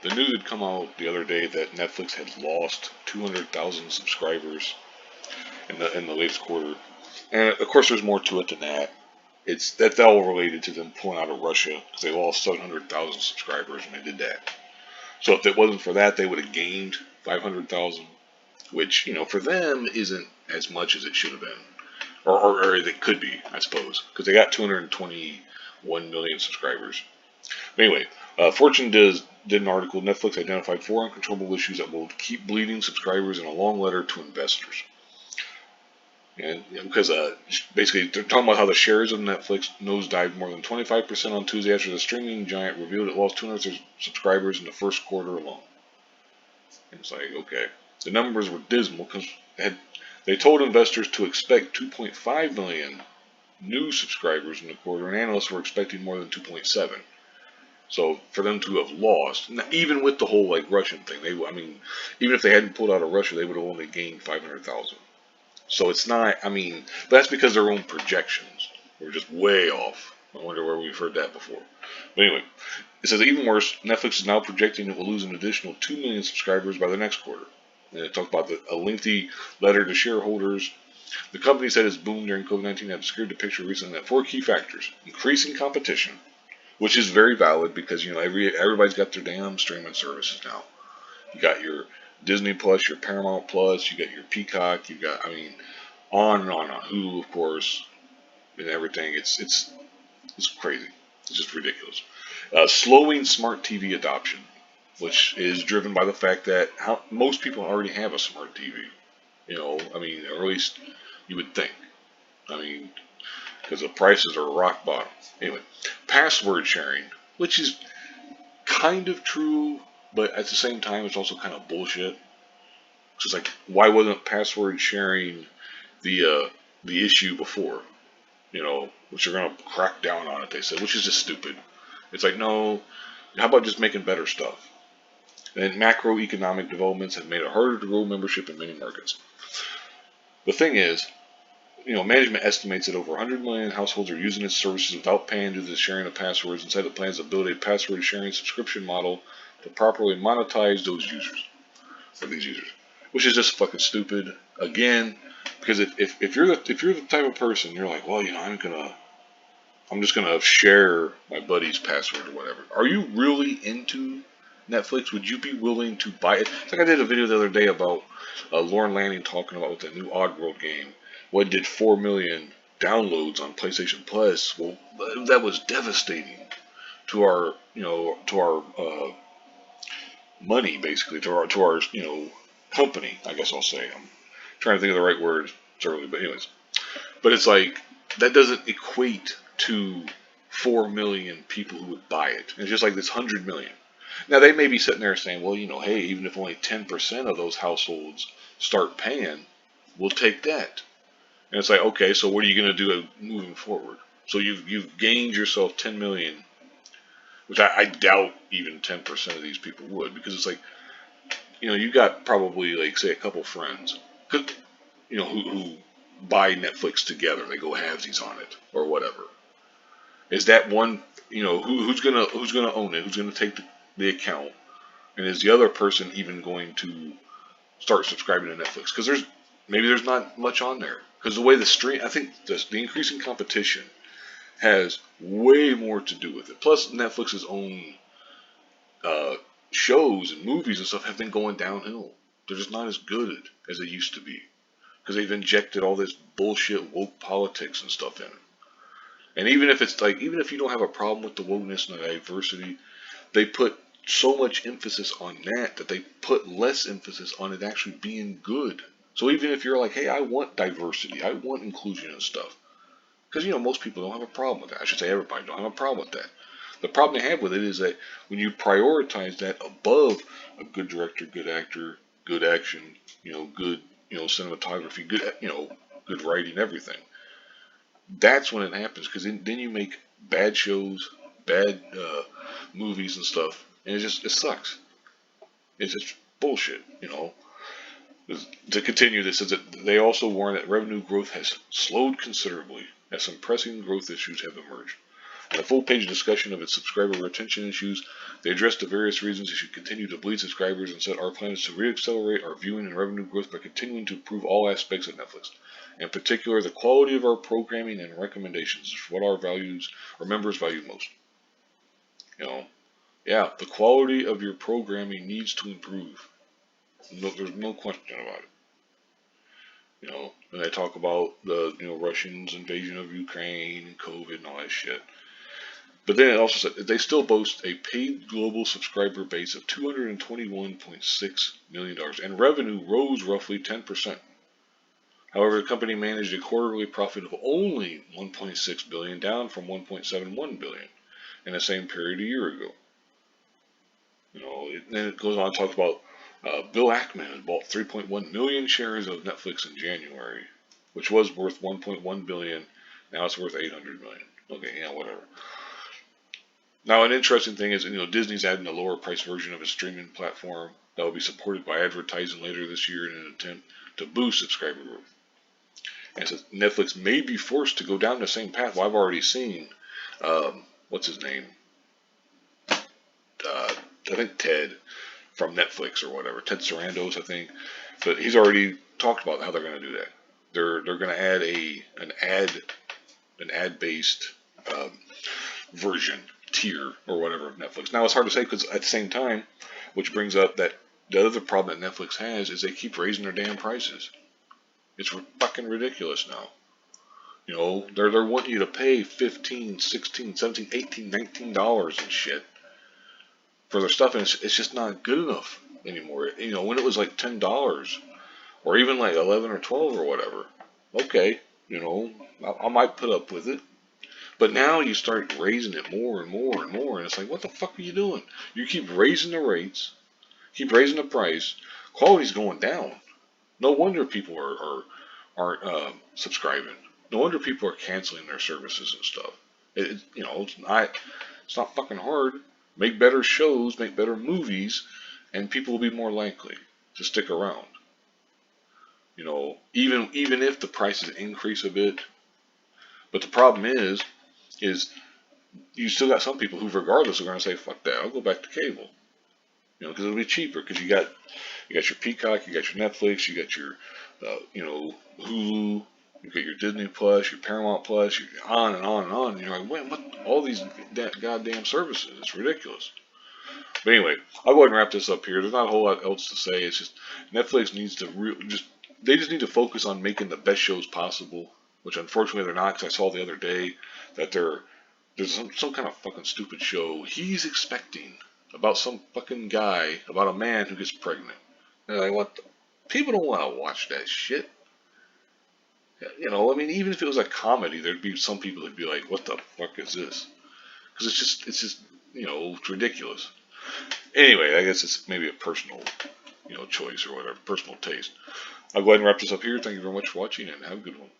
The news had come out the other day that Netflix had lost 200,000 subscribers in the latest quarter, and of course, there's more to it than that. That's all related to them pulling out of Russia because they lost 700,000 subscribers when they did that. So if it wasn't for that, they would have gained 500,000, which for them isn't as much as it should have been, or as it could be, I suppose, because they got 221 million subscribers. But anyway, Fortune did an article. Netflix identified 4 uncontrollable issues that will keep bleeding subscribers in a long letter to investors. And because basically they're talking about how the shares of Netflix nosedived more than 25% on Tuesday after the streaming giant revealed it lost 200 subscribers in the first quarter alone. And it's like, okay, the numbers were dismal because they told investors to expect 2.5 million new subscribers in the quarter, and analysts were expecting more than 2.7. So for them to have lost, even with the whole like Russian thing, even if they hadn't pulled out of Russia, they would have only gained 500,000. So it's not, but that's because their own projections were just way off. I wonder where we've heard that before. But anyway, it says even worse, Netflix is now projecting it will lose an additional 2 million subscribers by the next quarter. And it talked about a lengthy letter to shareholders. The company said its boom during COVID-19 had obscured the picture recently that 4 key factors: increasing competition, which is very valid because everybody's got their damn streaming services now. You got your Disney Plus, your Paramount Plus, you got your Peacock, you got on and on and on. Hulu, of course, and everything. It's crazy. It's just ridiculous. Slowing smart TV adoption, which is driven by the fact that most people already have a smart TV. Or at least you would think. Because the prices are rock bottom. Anyway, password sharing, which is kind of true, but at the same time, it's also kind of bullshit. It's just like, why wasn't password sharing the issue before? Which they're gonna crack down on it. They said, which is just stupid. It's like, no, how about just making better stuff? And macroeconomic developments have made it harder to grow membership in many markets. The thing is, management estimates that over 100 million households are using its services without paying due to the sharing of passwords, and said it plans to build a password sharing subscription model to properly monetize these users, which is just fucking stupid. Again, because if you're the type of person, you're like, well, I'm just gonna share my buddy's password or whatever. Are you really into Netflix? Would you be willing to buy it? It's like I did a video the other day about Lauren Lanning talking about with the new Oddworld game. What did 4 million downloads on PlayStation Plus? Well, that was devastating to our money, basically, to our company. I guess I'll say. I'm trying to think of the right word. It's early, but anyways. But it's like that doesn't equate to 4 million people who would buy it. It's just like this 100 million. Now they may be sitting there saying, well, hey, even if only 10% of those households start paying, we'll take that. And it's like, okay, so what are you going to do moving forward? So you've gained yourself 10 million, which I doubt even 10% of these people would, because it's like, you got probably like say a couple friends, who buy Netflix together. They go halvesies on it or whatever. Is that one, who's gonna own it? Who's gonna take the account? And is the other person even going to start subscribing to Netflix? Because there's not much on there. Because the way I think the increasing competition has way more to do with it. Plus, Netflix's own shows and movies and stuff have been going downhill. They're just not as good as they used to be because they've injected all this bullshit woke politics and stuff in it. And even if you don't have a problem with the wokeness and the diversity, they put so much emphasis on that they put less emphasis on it actually being good. So even if you're like, hey, I want diversity, I want inclusion and stuff, because most people don't have a problem with that. I should say everybody don't have a problem with that. The problem they have with it is that when you prioritize that above a good director, good actor, good action, good, cinematography, good, good writing, everything. That's when it happens, because then you make bad shows, bad movies and stuff, and it sucks. It's just bullshit. To continue, this is that they also warn that revenue growth has slowed considerably as some pressing growth issues have emerged. In a full-page discussion of its subscriber retention issues, they address the various reasons it should continue to bleed subscribers and said our plan is to re-accelerate our viewing and revenue growth by continuing to improve all aspects of Netflix. In particular, the quality of our programming and recommendations is what our members value most. Yeah, the quality of your programming needs to improve. No, there's no question about it. And they talk about the Russians' invasion of Ukraine and COVID and all that shit. But then it also said they still boast a paid global subscriber base of $221.6 million, and revenue rose roughly 10%. However, the company managed a quarterly profit of only $1.6 billion, down from $1.71 billion in the same period a year ago. Then it goes on to talk about Bill Ackman bought 3.1 million shares of Netflix in January, which was worth 1.1 billion. Now it's worth 800 million. Okay, yeah, whatever. Now, an interesting thing is, Disney's adding a lower price version of its streaming platform that will be supported by advertising later this year in an attempt to boost subscriber growth. And it says Netflix may be forced to go down the same path. Well, I've already seen, what's his name? I think Ted from Netflix or whatever, Ted Sarandos, I think. But he's already talked about how they're going to do that. They're going to add an ad based version tier or whatever of Netflix. Now it's hard to say because at the same time, which brings up that the other problem that Netflix has is they keep raising their damn prices. It's fucking ridiculous now. They're wanting you to pay $15, $16, $17, $18, $19 and shit for their stuff, and it's just not good enough anymore. When it was like $10 or even like 11 or 12 or whatever, okay, I might put up with it. But now you start raising it more and more and more, and it's like, what the fuck are you doing? You keep raising the rates, keep raising the price, quality's going down. No wonder people aren't subscribing. No wonder people are canceling their services and stuff. It's not fucking hard. Make better shows, make better movies, and people will be more likely to stick around. Even if the prices increase a bit. But the problem is you still got some people who, regardless, are going to say, "Fuck that! I'll go back to cable." Because it'll be cheaper. Because you got your Peacock, you got your Netflix, you got your Hulu, you got your Disney Plus, your Paramount Plus, on and on and on. And you're like, "Wait, what? All these goddamn services? It's ridiculous." But anyway, I'll go ahead and wrap this up here. There's not a whole lot else to say. It's just Netflix needs to they just need to focus on making the best shows possible, which unfortunately they're not. Because I saw the other day that there's some kind of fucking stupid show he's expecting about some fucking guy, about a man who gets pregnant. And they're like, what? People don't want to watch that shit. Even if it was a comedy, there'd be some people that'd be like, what the fuck is this? Because it's just, it's ridiculous. Anyway, I guess it's maybe a personal, choice or whatever, personal taste. I'll go ahead and wrap this up here. Thank you very much for watching and have a good one.